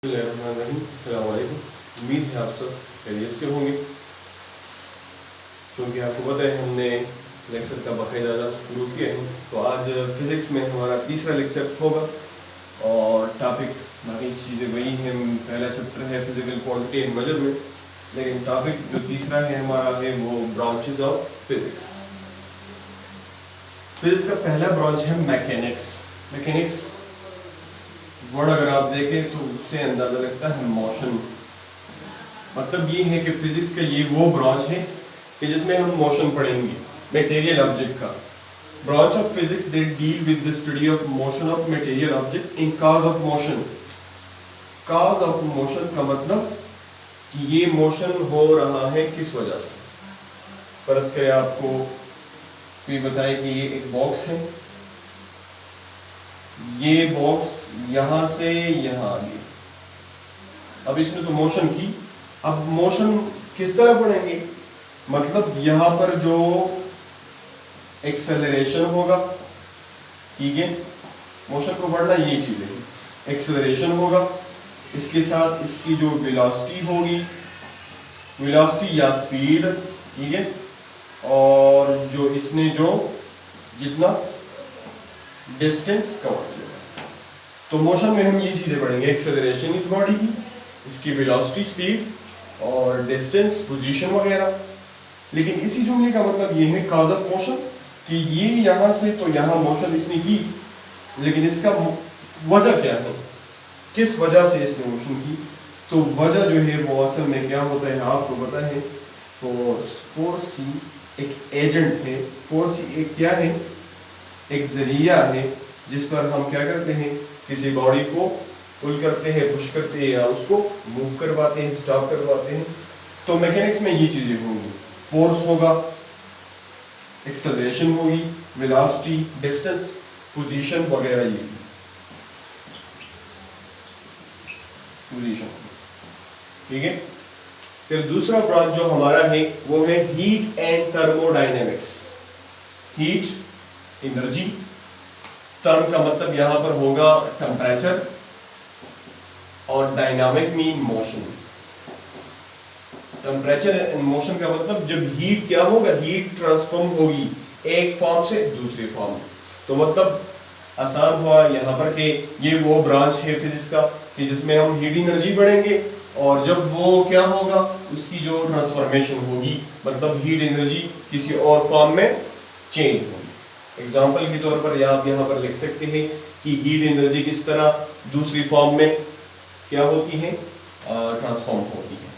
अस्सलाम वालेकुम। उम्मीद है आप सब खैरियत से होंगे। क्योंकि आपको पता है हमने लेक्चर का बाकायदा शुरू किया है, तो आज फिज़िक्स में हमारा तीसरा लेक्चर होगा और टॉपिक बाकी चीज़ें वही हैं। पहला चैप्टर है फिजिकल क्वांटिटी एंड मेजरमेंट, लेकिन टॉपिक जो तीसरा है हमारा है वो ब्रांचेस ऑफ फिजिक्स। फिजिक्स का पहला ब्रांच है मैकेनिक्स। मैकेनिक्स वर्ड अगर आप देखें तो उससे अंदाजा लगता है मोशन। मतलब ये है कि फिजिक्स का ये वो ब्रांच है कि जिसमें हम मोशन पढ़ेंगे, मटेरियल ऑब्जेक्ट का। Branch of physics they deal with the study of motion of material object in cause of motion. Cause of motion का मतलब कि ये मोशन हो रहा है किस वजह से। फर्ज करें आपको कोई बताए कि ये एक बॉक्स है, ये बॉक्स यहां से यहां आ गई। अब इसने तो मोशन की, अब मोशन किस तरह पढ़ेंगे, मतलब यहां पर जो एक्सेलरेशन होगा, ठीक है, मोशन को पढ़ना ये चीज है। एक्सेलरेशन होगा, इसके साथ इसकी जो वेलोसिटी होगी, वेलोसिटी या स्पीड, ठीक है, और जो इसने जो जितना डिस्टेंस कवर किया। तो मोशन में हम ये चीजें पढ़ेंगे, एक्सेलरेशन इस बॉडी की, इसकी वेलोसिटी, स्पीड और डिस्टेंस, पोजीशन वगैरह। लेकिन इसी जुमले का मतलब ये है कॉज ऑफ मोशन, कि ये यहां से तो यहां मोशन इसने की, लेकिन इसका वजह क्या है, किस वजह से इसने मोशन की। तो वजह जो है वो असल में क्या होता है आपको पता है, फोर्स। फोर्स ही एक एजेंट है, फोर्स ही एक क्या है, एक जरिया है जिस पर हम क्या करते हैं, किसी बॉडी को पुल करते हैं, पुश करते हैं या उसको मूव करवाते हैं, स्टॉप करवाते हैं। तो मैकेनिक्स में ये चीजें होंगी, फोर्स होगा, एक्सेलरेशन होगी, वेलोसिटी, डिस्टेंस, पोजीशन वगैरह, ये पोजीशन, ठीक है। फिर दूसरा ब्रांच जो हमारा है वो है heat and thermodynamics. Heat energy, term का मतलब यहां पर होगा टेम्परेचर, और dynamic mean motion. Temperature and motion का मतलब जब हीट क्या होगा, हीट ट्रांसफॉर्म होगी एक फॉर्म से दूसरी फॉर्म में। तो मतलब आसान हुआ यहाँ पर कि ये वो ब्रांच है फिजिक्स का कि जिसमें हम हीट एनर्जी पढ़ेंगे, और जब वो क्या होगा, उसकी जो ट्रांसफॉर्मेशन होगी, मतलब हीट एनर्जी किसी और फॉर्म में चेंज होगी। एग्जाम्पल के तौर पर आप यहाँ पर लिख सकते हैं कि हीट एनर्जी किस तरह दूसरी फॉर्म में क्या होती है, ट्रांसफॉर्म होती है।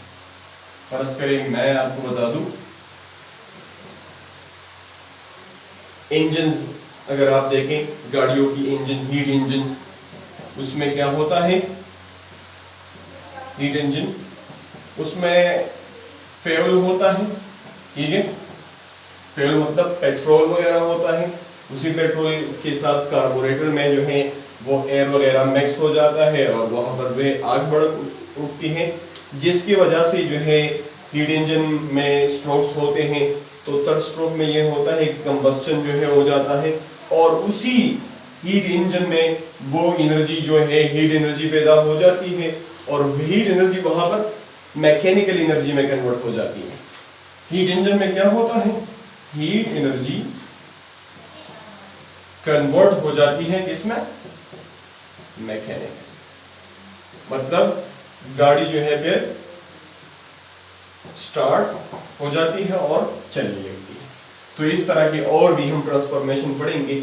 फर्ज करें मैं आपको बता दूं, इंजन अगर आप देखें गाड़ियों की इंजन, हीट इंजन, उसमें क्या होता है, हीट इंजन, उसमें फ्यूल होता है, ठीक है, फ्यूल मतलब पेट्रोल वगैरह होता है। उसी पेट्रोल के साथ कार्बोरेटर में जो है वो एयर वगैरह मिक्स हो जाता है और वहां पर वे आग बढ़ उठती है, जिसकी वजह से जो है हीट इंजन में स्ट्रोक्स होते हैं। तो थर्ड स्ट्रोक में ये होता है कंबस्टन जो है हो जाता है, और उसी हीट इंजन में वो एनर्जी जो है हीट एनर्जी पैदा हो जाती है, और हीट एनर्जी वहां पर मैकेनिकल एनर्जी में कन्वर्ट हो जाती है। हीट इंजन में क्या होता है, हीट एनर्जी कन्वर्ट हो जाती है किसमें, मैकेनिकल, मतलब गाड़ी जो है फिर स्टार्ट हो जाती है और चलने लगती है। तो इस तरह के और भी हम ट्रांसफॉर्मेशन पढ़ेंगे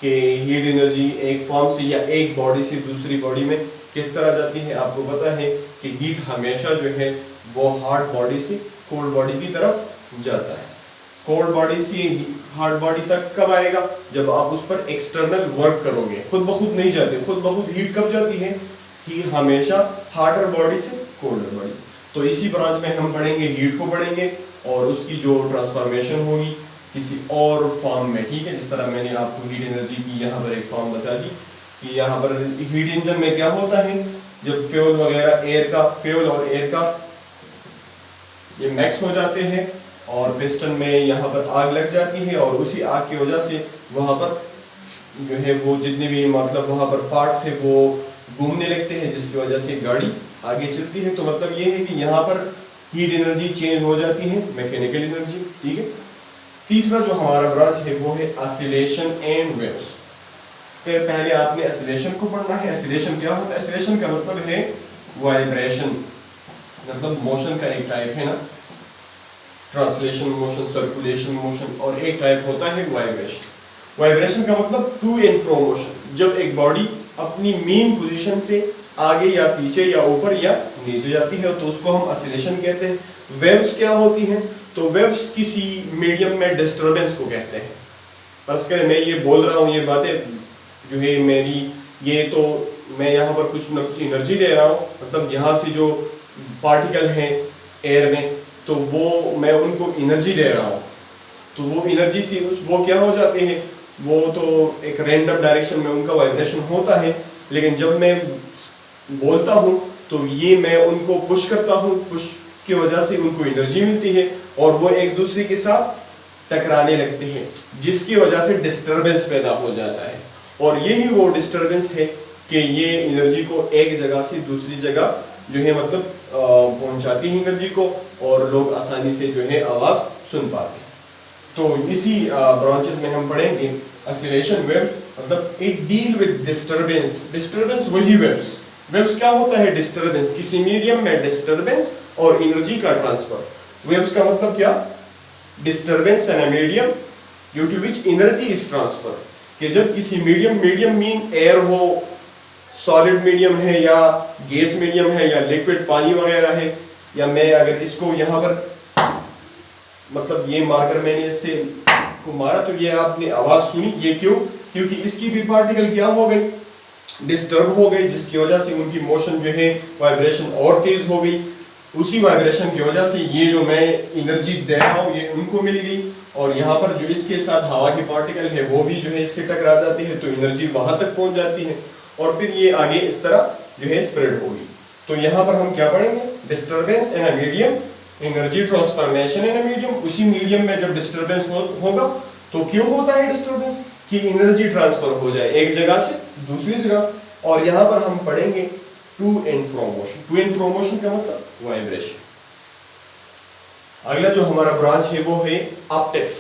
कि हीट एनर्जी एक फॉर्म से या एक बॉडी से दूसरी बॉडी में किस तरह जाती है। आपको पता है कि हीट हमेशा जो है वो हॉट बॉडी से कोल्ड बॉडी की तरफ जाता है। कोल्ड बॉडी से हार्ड बॉडी तक कब आएगा, जब आप उस पर एक्सटर्नल वर्क करोगे। खुद ब खुद नहीं जाते, खुद ब खुद हीट कब जाती है, हीट हमेशा हार्डर बॉडी से कोल्डर बॉडी। तो इसी ब्रांच में हम पढ़ेंगे, हीट को पढ़ेंगे और उसकी जो ट्रांसफॉर्मेशन होगी किसी और फॉर्म में, ठीक है। जिस तरह मैंने आपको हीट एनर्जी की यहाँ पर एक फॉर्म बता दी कि यहाँ पर हीट इंजन में क्या होता है, जब फ्यूल वगैरह एयर का, फ्यूल और एयर का ये मिक्स हो जाते हैं और पिस्टन में यहाँ पर आग लग जाती है, और उसी आग की वजह से वहाँ पर जो है वो जितने भी मतलब वहाँ पर पार्ट्स है वो घूमने लगते हैं, जिसकी वजह से गाड़ी आगे चलती है, तो मतलब ये है कि यहाँ पर हीट एनर्जी चेंज हो जाती है मैकेनिकल एनर्जी, ठीक है। तीसरा जो हमारा ब्रांच है वो है ऑसिलेशन एंड वेव्स। फिर पहले आपने ऑसिलेशन को पढ़ना है। ऑसिलेशन क्या होता है? ऑसिलेशन का मतलब है वाइब्रेशन, मतलब मोशन का एक टाइप है ना, ट्रांसलेशन मोशन, सर्कुलेशन मोशन, और एक टाइप होता है वाइब्रेशन। वाइब्रेशन का मतलब टू एंड फ्रो मोशन, जब एक बॉडी अपनी मेन पोजीशन से आगे या पीछे या ऊपर या नीचे जाती है तो उसको हम ऑसिलेशन कहते हैं। वेव्स क्या होती हैं? तो वेव्स किसी मीडियम में डिस्टरबेंस को कहते हैं। बस करें मैं ये बोल रहा हूँ, ये बातें जो है मेरी, ये तो मैं यहाँ पर कुछ ना कुछ एनर्जी दे रहा हूँ, मतलब यहाँ से जो पार्टिकल हैं एयर में, तो वो मैं उनको एनर्जी दे रहा हूँ, तो वो एनर्जी से वो क्या हो जाते हैं, वो तो एक रैंडम डायरेक्शन में उनका वाइब्रेशन होता है। लेकिन जब मैं बोलता हूँ तो ये मैं उनको पुश करता हूँ, पुश की वजह से उनको एनर्जी मिलती है और वो एक दूसरे के साथ टकराने लगते हैं, जिसकी वजह से डिस्टरबेंस पैदा हो जाता है। और यही वो डिस्टरबेंस है कि ये एनर्जी को एक जगह से दूसरी जगह जो है मतलब पहुंचाती है एनर्जी को, और लोग आसानी से जो है आवाज सुन पाते हैं। तो इसी ब्रांचेस में हम पढ़ेंगे ऑसिलेशन वेव्स, मतलब it deal with disturbance. Disturbance वही वेव्स, वेव्स क्या होता है? डिस्टरबेंस, किसी मीडियम में डिस्टरबेंस और एनर्जी का ट्रांसफर। वेव्स का मतलब क्या? Disturbance in a medium due to which energy is transfer. कि जब किसी मीडियम मीन एयर हो, सॉलिड मीडियम है या गैस मीडियम है या लिक्विड पानी वगैरह है, या मैं अगर इसको यहाँ पर मतलब ये मारकर मैंने इससे को मारा तो ये आपने आवाज सुनी, ये क्यों? क्योंकि इसकी भी पार्टिकल क्या हो गई? डिस्टर्ब हो गई, जिसकी वजह से उनकी मोशन जो है वाइब्रेशन और तेज हो गई। उसी वाइब्रेशन की वजह से ये जो मैं एनर्जी दे रहा हूँ ये उनको मिल गई, और यहाँ पर जो इसके साथ हवा के पार्टिकल है वो भी जो है इससे टकरा जाती है, तो एनर्जी वहां तक पहुंच जाती है और फिर ये आगे इस तरह जो है स्प्रेड होगी। तो यहाँ पर हम क्या पढ़ेंगे? Disturbance in a medium, energy transformation in a medium. उसी मीडियम में जब डिस्टर्बेंस होगा तो क्यों होता है डिस्टर्बेंस? कि एनर्जी ट्रांसफर हो जाए एक जगह से दूसरी जगह। और यहाँ पर हम पढ़ेंगे to and fro motion. To and fro motion का मतलब वाइब्रेशन। अगला जो हमारा ब्रांच है वो है ऑप्टिक्स।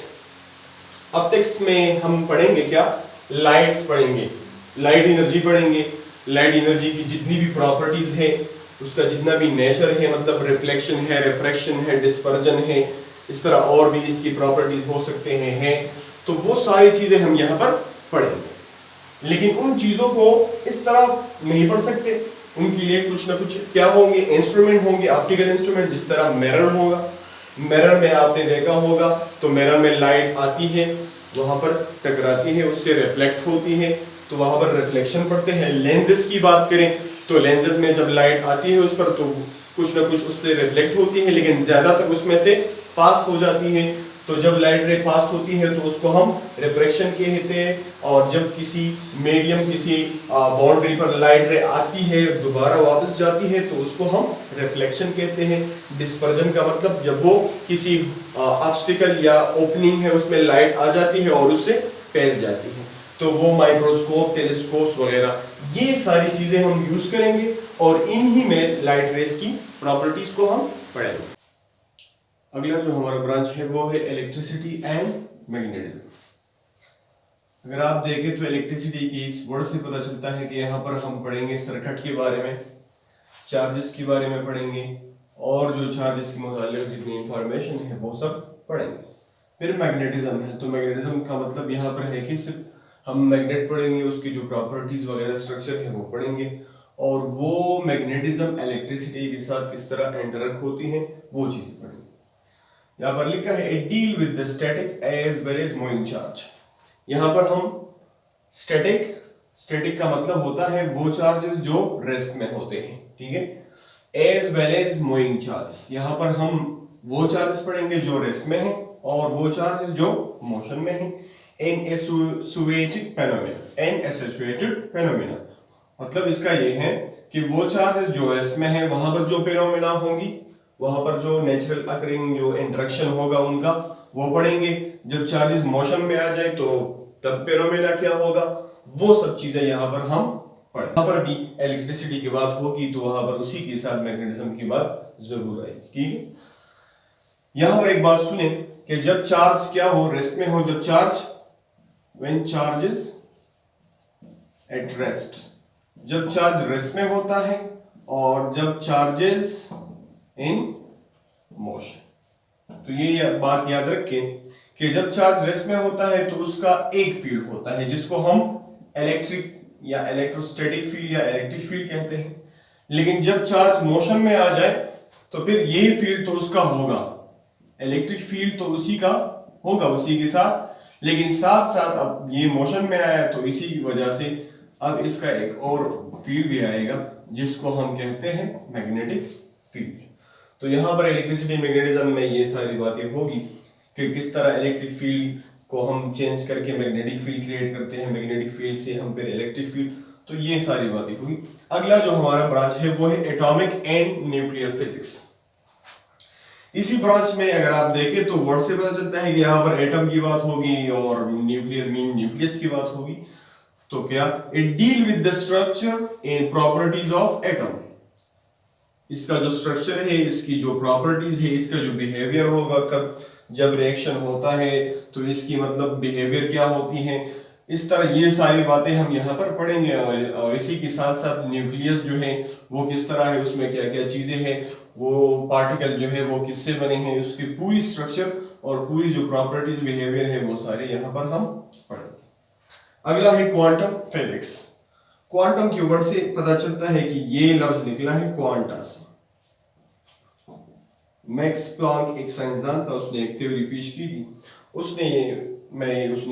ऑप्टिक्स में हम पढ़ेंगे क्या? लाइट्स पढ़ेंगे, लाइट एनर्जी पढ़ेंगे। लाइट एनर्जी की जितनी भी प्रॉपर्टीज है, उसका जितना भी नेचर है, मतलब रिफ्लेक्शन है, रिफ्रैक्शन है, डिस्पर्जन है, इस तरह और भी इसकी प्रॉपर्टीज हो सकते हैं, तो वो सारी चीजें हम यहाँ पर पढ़ेंगे। लेकिन उन चीजों को इस तरह नहीं पढ़ सकते, उनके लिए कुछ ना कुछ क्या होंगे? इंस्ट्रूमेंट होंगे, ऑप्टिकल इंस्ट्रूमेंट। जिस तरह मिरर होगा, मिरर में आपने देखा होगा तो मिरर में लाइट आती है, वहां पर टकराती है, उससे रिफ्लेक्ट होती है, तो वहां पर रिफ्लेक्शन पड़ते हैं। लेंसेज की बात करें तो लेंसेज में जब लाइट आती है उस पर तो कुछ ना कुछ उससे रिफ्लेक्ट होती है, लेकिन ज्यादातर उसमें से पास हो जाती है। तो जब लाइट रे पास होती है तो उसको हम रिफ्रैक्शन कहते हैं। और जब किसी मीडियम, किसी बाउंड्री पर लाइट रे आती है, दोबारा वापस जाती है, तो उसको हम रिफ्लेक्शन कहते हैं। डिस्पर्जन का मतलब जब वो किसी ऑब्स्टिकल या ओपनिंग है उसमें लाइट आ जाती है और उससे फैल जाती है, तो वो माइक्रोस्कोप, टेलीस्कोप्स वगैरह ये सारी चीजें हम यूज करेंगे, और इन्हीं में लाइट रेस की प्रॉपर्टीज को हम पढ़ेंगे। अगला जो हमारा ब्रांच है वो है इलेक्ट्रिसिटी एंड मैग्नेटिज्म। अगर आप देखें तो इलेक्ट्रिसिटी की इस वर्ड से पता चलता है कि यहाँ पर हम पढ़ेंगे सर्किट के बारे में, चार्जेस के बारे में पढ़ेंगे, और जो चार्जेस के मुताल्लिक जितनी इंफॉर्मेशन है वो सब पढ़ेंगे। फिर मैग्नेटिज्म है, तो मैग्नेटिज्म का मतलब यहाँ पर है कि सिर्फ हम मैग्नेट पढ़ेंगे, उसकी जो प्रॉपर्टीज वगैरह स्ट्रक्चर है वो पढ़ेंगे, और वो मैग्नेटिज्म इलेक्ट्रिसिटी के साथ किस तरह इंटरैक्ट होती है वो चीजें पढ़ेंगे। यहाँ पर लिखा है it deal with the static as well as moving charge. यहाँ पर हम स्टैटिक का मतलब होता है वो चार्जेस जो रेस्ट में होते हैं, ठीक है। As well as moving charges, यहाँ पर हम वो चार्जेस पढ़ेंगे जो रेस्ट में है और वो चार्जेस जो मोशन में है। एन एसोसिएटेड फेनोमेना, मतलब इसका ये है कि वो चार्जेस जो रेस्ट में है वहां पर जो फेनोमेना होंगी, वहां पर जो नेचुरल अकरिंग जो इंटरेक्शन होगा उनका वो पढ़ेंगे। जब चार्जेस मोशन में आ जाए तो तब फेनोमेना क्या होगा, वो सब चीजें यहाँ पर हम पढ़े। यहाँ पर भी इलेक्ट्रिसिटी की बात होगी तो वहां पर उसी के साथ मैग्नेटिज्म की बात जरूर आएगी, ठीक है। यहां पर एक बात सुने कि जब चार्ज क्या हो, रेस्ट में हो, जब charge when charge is at rest, जब चार्ज रेस्ट में होता है और जब चार्जेस इन मोशन। तो ये बात याद रखें कि जब चार्ज रेस्ट में होता है तो उसका एक फील्ड होता है जिसको हम इलेक्ट्रिक या इलेक्ट्रोस्टैटिक फील्ड या इलेक्ट्रिक फील्ड कहते हैं, लेकिन जब चार्ज मोशन में आ जाए तो फिर ये फील्ड तो उसका होगा, इलेक्ट्रिक फील्ड तो उसी का होगा उसी के साथ, लेकिन साथ साथ अब ये मोशन में आया तो इसी की वजह से अब इसका एक और फील्ड भी आएगा जिसको हम कहते हैं मैग्नेटिक फील्ड। तो यहां पर इलेक्ट्रिसिटी मैग्नेटिज्म में ये सारी बातें होगी कि किस तरह इलेक्ट्रिक फील्ड को हम चेंज करके मैग्नेटिक फील्ड क्रिएट करते हैं, मैग्नेटिक फील्ड से हम फिर इलेक्ट्रिक फील्ड, तो ये सारी बातें होगी। अगला जो हमारा ब्रांच है वो है एटॉमिक एंड न्यूक्लियर फिजिक्स। इसी ब्रांच में अगर आप देखें तो वर्ड से पता चलता है कि यहाँ पर एटम की बात होगी और न्यूक्लियर मीन न्यूक्लियस की बात होगी। तो क्या it deal with the structure and properties of atom, इसका जो स्ट्रक्चर है, इसकी जो प्रॉपर्टीज है, इसका जो बिहेवियर होगा, कब जब रिएक्शन होता है तो इसकी मतलब बिहेवियर क्या होती है, इस तरह ये सारी बातें हम यहाँ पर पढ़ेंगे। और इसी के साथ साथ न्यूक्लियस जो है वो किस तरह है, उसमें क्या क्या चीजें हैं, वो पार्टिकल जो है वो किससे बने हैं, उसकी पूरी स्ट्रक्चर और पूरी जो प्रॉपर्टीज बिहेवियर है वो सारे यहाँ पर हम पढ़ेंगे। अगला है क्वांटम फिजिक्स। क्वांटम के वर्ड से पता चलता है कि ये लफ्ज निकला है क्वांटा से। मैक्स प्लैंक एक साइंसदान था, उसने एक थ्योरी पेश की थी, उसने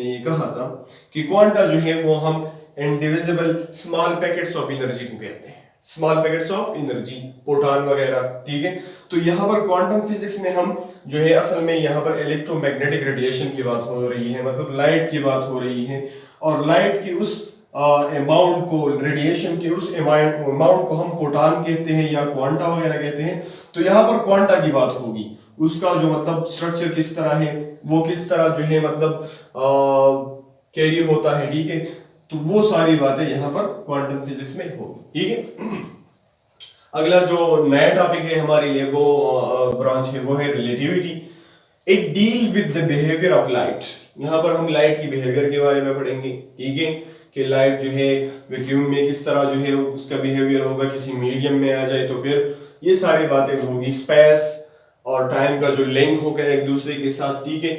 ये कहा था कि क्वांटा जो है वो हम indivisible small packets of energy को कहते हैं, small packets of energy, proton वगैरह, ठीक है। तो यहाँ पर क्वांटम फिजिक्स में हम जो है असल में यहाँ पर इलेक्ट्रोमैग्नेटिक रेडिएशन की बात हो रही है, मतलब लाइट की बात हो रही है, और लाइट की उस अमाउंट को, रेडिएशन के उस अमाउंट को हम फोटॉन कहते हैं या क्वांटा वगैरह कहते हैं। तो यहाँ पर क्वांटा की बात होगी, उसका जो मतलब स्ट्रक्चर किस तरह है, वो किस तरह जो है मतलब कैरी होता है, ठीक है। तो वो सारी बातें यहाँ पर क्वांटम फिजिक्स में होगी, ठीक है। अगला जो नया टॉपिक है हमारे लिए वो ब्रांच है वो है relativity. It deal with the behaviour of light. यहाँ पर हम लाइट की बिहेवियर के बारे में पढ़ेंगे, ठीक है, कि लाइट जो है वैक्यूम में किस तरह जो है उसका बिहेवियर होगा, किसी मीडियम में आ जाए तो फिर ये सारी बातें होगी। स्पेस और टाइम का जो लिंक होगा एक दूसरे के साथ, ठीक है,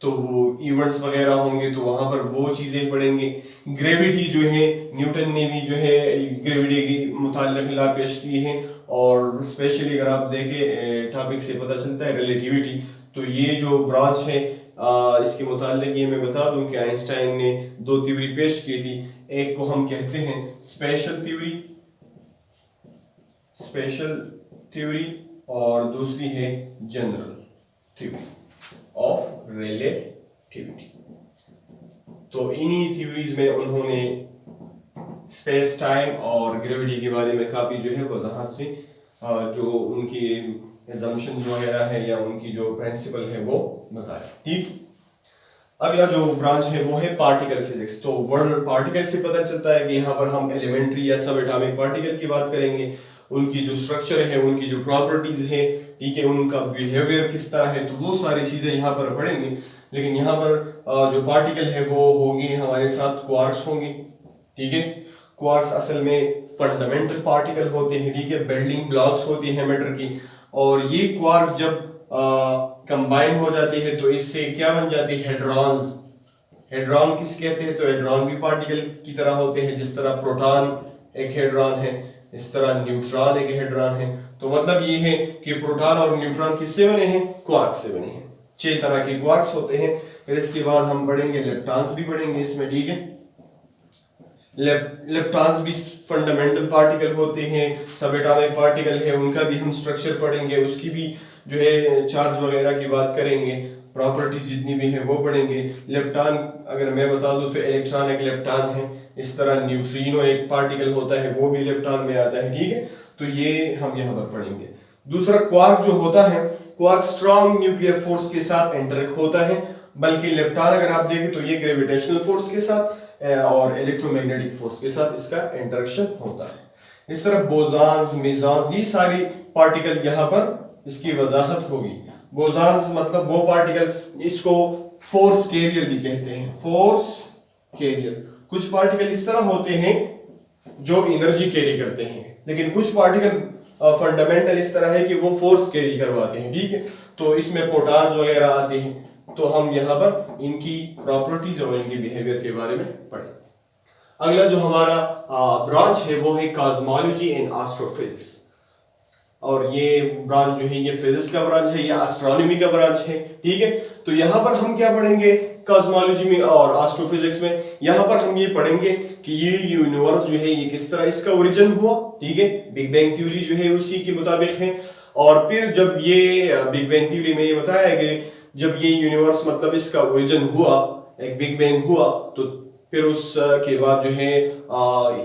तो वो इवेंट्स वगैरह होंगे तो वहां पर वो चीजें पढ़ेंगे। ग्रेविटी जो है, न्यूटन ने भी जो है ग्रेविटी की मुताल्लिक लॉ पेश की है, और स्पेशली अगर आप देखें टॉपिक से पता चलता है रिलेटिविटी। तो ये जो ब्रांच है इसके मुताल्लिक ये मैं बता दूं कि आइंस्टाइन ने दो थ्योरी पेश की थी, एक को हम कहते हैं स्पेशल थ्योरी और दूसरी है जनरल थ्योरी ऑफ रिलेटिविटी। तो इन्हीं थ्योरीज में उन्होंने स्पेस टाइम और ग्रेविटी के बारे में काफी जो है वजाहत से जो उनकी assumptions वगैरह है या उनकी जो प्रिंसिपल है वो बताया, ठीक। अगला जो ब्रांच है वो है पार्टिकल फिजिक्स। तो वर्ड पार्टिकल से पता चलता है कि यहाँ पर हम एलिमेंट्री या सब एटॉमिक पार्टिकल की बात करेंगे, उनकी जो स्ट्रक्चर है, उनकी जो प्रॉपर्टीज है, ठीक है, उनका बिहेवियर किस तरह है, तो वो सारी चीजें यहाँ पर पढ़ेंगे। लेकिन यहाँ पर जो पार्टिकल है वो होगी हमारे साथ क्वार्क्स होंगी, ठीक है। क्वार्क्स असल में फंडामेंटल पार्टिकल होते हैं, ठीक है, बिल्डिंग ब्लॉक्स होती है मैटर की, और ये क्वार्क्स जब कंबाइन हो जाती है तो इससे क्या बन जाती है, हेड्रॉन्स। हेड्रॉन किस कहते हैं, तो हेड्रॉन भी पार्टिकल की तरह होते हैं, जिस तरह प्रोटॉन एक हेड्रॉन है, इस तरह न्यूट्रॉन एक हेड्रॉन है। तो मतलब ये है कि प्रोटॉन और न्यूट्रॉन किससे बने हैं, क्वार्क्स से बने हैं। 6 तरह के क्वार्क्स होते हैं। फिर इसके बाद हम पढ़ेंगे लेप्टॉन्स भी पढ़ेंगे इसमें, ठीक है। लेप्टॉन्स भी फंडामेंटल पार्टिकल होते हैं, सब एटॉमिक पार्टिकल है, उनका भी हम स्ट्रक्चर पढ़ेंगे, उसकी भी जो है चार्ज वगैरह की बात करेंगे, प्रॉपर्टी जितनी भी है वो पढ़ेंगे। लेप्टॉन अगर मैं बता दूं तो इलेक्ट्रॉन एक लेप्टॉन है, इस तरह न्यूट्रिनो एक पार्टिकल होता है वो भी लेप्टॉन में आता है, ठीक है। तो ये हम यहाँ पर पढ़ेंगे। दूसरा क्वार्क जो होता है, क्वार्क स्ट्रॉन्ग न्यूक्लियर फोर्स के साथ इंटरेक्ट होता है, बल्कि लेप्टॉन अगर आप देखें तो ये ग्रेविटेशनल फोर्स के साथ और इलेक्ट्रोमैग्नेटिक फोर्स के साथ इसका इंटरेक्शन होता है। इस तरह बोसॉन्स, मेसॉन्स, ये सारी पार्टिकल यहाँ पर इसकी वजाहत होगी। बोसॉन्स मतलब वो पार्टिकल, इसको फोर्स कैरियर भी कहते हैं, फोर्स कैरियर। कुछ पार्टिकल इस तरह होते हैं जो एनर्जी कैरी करते हैं, लेकिन कुछ पार्टिकल फंडामेंटल इस तरह है कि वो फोर्स कैरी करवाते हैं, ठीक है। तो इसमें प्रोटॉन्स वगैरह आते हैं, तो हम यहाँ पर इनकी प्रॉपर्टीज और इनके बिहेवियर के बारे में पढ़ें। अगला जो हमारा ब्रांच है वो है कॉस्मोलॉजी एंड एस्ट्रोफिजिक्स, और ये ब्रांच जो है ये फिजिक्स का ब्रांच है, ये एस्ट्रोनॉमी का ब्रांच है, ठीक है। तो यहाँ पर हम क्या पढ़ेंगे कॉस्मोलॉजी में और एस्ट्रोफिजिक्स में? यहाँ पर हम ये पढ़ेंगे कि ये यूनिवर्स जो है ये किस तरह इसका ओरिजिन हुआ, ठीक है। बिग बैंग थ्योरी जो है उसी के मुताबिक है। और फिर जब ये बिग बैंग थ्योरी में ये बताया कि जब ये यूनिवर्स मतलब इसका ओरिजिन हुआ, एक बिग बैंग हुआ, तो फिर उसके बाद जो है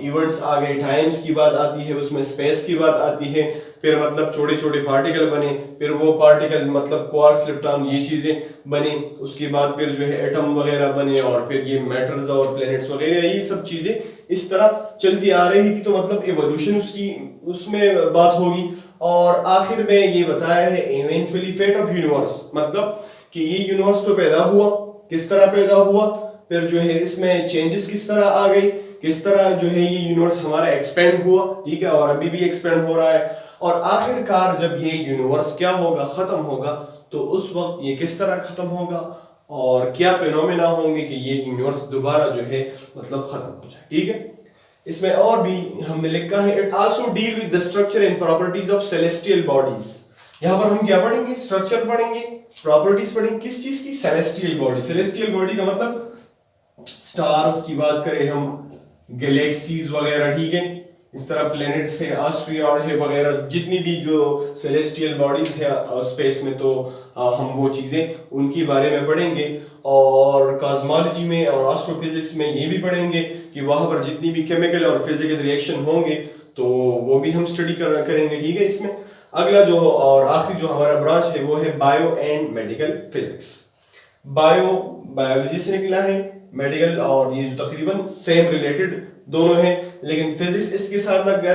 इवेंट्स आ गए, टाइम्स की बात आती है, उसमें स्पेस की बात आती है, फिर मतलब छोटे छोटे पार्टिकल बने, फिर वो पार्टिकल मतलब क्वार्क्स, लेप्टॉन, ये चीजें बनी, उसके बाद फिर जो है एटम वगैरह बने, और फिर ये मैटर्स और प्लैनेट्स वगैरह, ये सब चीजें इस तरह चलती आ रही थी। तो मतलब एवोल्यूशन उसकी उसमें बात होगी। और आखिर में ये बताया है इवेंचुअली फेट ऑफ यूनिवर्स, मतलब कि ये यूनिवर्स तो पैदा हुआ, किस तरह पैदा हुआ, फिर जो है इसमें चेंजेस किस तरह आ गई, किस तरह जो है ये यूनिवर्स हमारा एक्सपेंड हुआ, ठीक है, और अभी भी एक्सपेंड हो रहा है, और आखिरकार जब ये यूनिवर्स क्या होगा, खत्म होगा, तो उस वक्त ये किस तरह खत्म होगा और क्या फिनोमेना होंगे कि ये यूनिवर्स दोबारा जो है मतलब खत्म हो जाए, ठीक है। इसमें और भी हमने लिखा है it also deal with the structure and properties of celestial bodies. यहाँ पर हम क्या पढ़ेंगे? स्ट्रक्चर पढ़ेंगे, प्रॉपर्टीज पढ़ेंगे, किस चीज की? Celestial body. सेलेस्टियल बॉडी का मतलब स्टार्स की बात करें हम, गैलेक्सीज वगैरह, ठीक है, इस तरह प्लैनेट्स है, एस्ट्रॉयड है वगैरह, जितनी भी जो सेलेस्टियल बॉडीज है स्पेस में, तो हम वो चीजें उनके बारे में पढ़ेंगे। और कॉस्मोलॉजी में और एस्ट्रोफिजिक्स में ये भी पढ़ेंगे कि वहां पर जितनी भी केमिकल और फिजिकल रिएक्शन होंगे तो वो भी हम स्टडी करेंगे, ठीक है। इसमें अगला जो और आखिरी जो हमारा ब्रांच है वो है bio and medical physics. Bio biology से निकला है, मेडिकल और ये जो तकरीबन सेम रिलेटेड दोनों हैं, लेकिन फिजिक्स इसके साथ लगा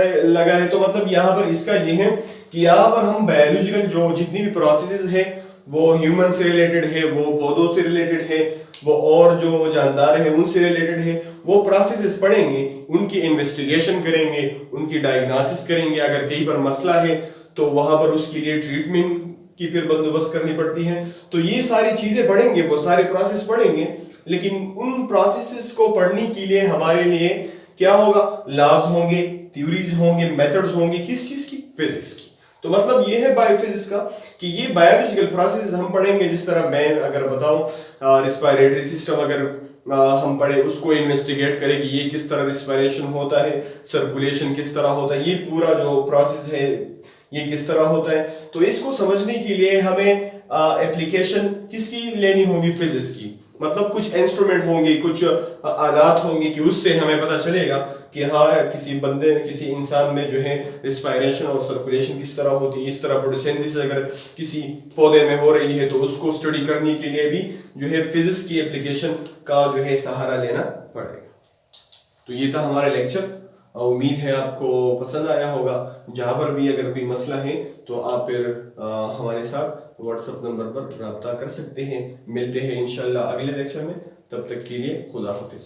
है। तो मतलब यहाँ पर इसका ये है कि यहाँ पर हम बायोलॉजिकल जो जितनी भी प्रोसेसेस है वो ह्यूमन से रिलेटेड है, वो पौधों से रिलेटेड है, वो और जो जानदार है उनसे रिलेटेड है, वो प्रोसेसेस पढ़ेंगे, उनकी इन्वेस्टिगेशन करेंगे, उनकी डायग्नोसिस करेंगे। अगर कहीं पर मसला है तो वहां पर उसके लिए ट्रीटमेंट की फिर बंदोबस्त करनी पड़ती है। तो ये सारी चीजें पढ़ेंगे, वो सारे प्रोसेस पढ़ेंगे, लेकिन उन प्रोसेसेस को पढ़ने के लिए हमारे लिए क्या होगा? लॉज होंगे, थ्योरीज होंगे, मेथड्स होंगे, किस चीज की? फिजिक्स की। तो मतलब ये है बायोफिजिक्स का कि ये बायोलॉजिकल प्रोसेस हम पढ़ेंगे। जिस तरह मैं अगर बताऊं रिस्पायरेटरी सिस्टम अगर हम पढ़े, उसको इन्वेस्टिगेट करें कि ये किस तरह रिस्पायरेशन होता है, सर्कुलेशन किस तरह होता है, ये पूरा जो प्रोसेस है ये किस तरह होता है। तो इसको समझने के लिए हमें एप्लीकेशन किसकी लेनी होगी? फिजिक्स की। मतलब कुछ इंस्ट्रूमेंट होंगे, कुछ आलात होंगे कि उससे हमें पता चलेगा कि हाँ किसी बंदे, किसी इंसान में जो है रिस्पायरेशन और सर्कुलेशन किस तरह होती है। इस तरह फोटोसिंथेसिस अगर किसी पौधे में हो रही है तो उसको स्टडी करने के लिए भी जो है फिजिक्स की एप्लीकेशन का जो है सहारा लेना पड़ेगा। तो ये था हमारा लेक्चर, उम्मीद है आपको पसंद आया होगा। जहां पर भी अगर कोई मसला है तो आप फिर हमारे साथ व्हाट्सएप नंबर पर रब्ता कर सकते हैं। मिलते हैं इंशाल्लाह अगले लेक्चर में, तब तक के लिए खुदा हाफिज।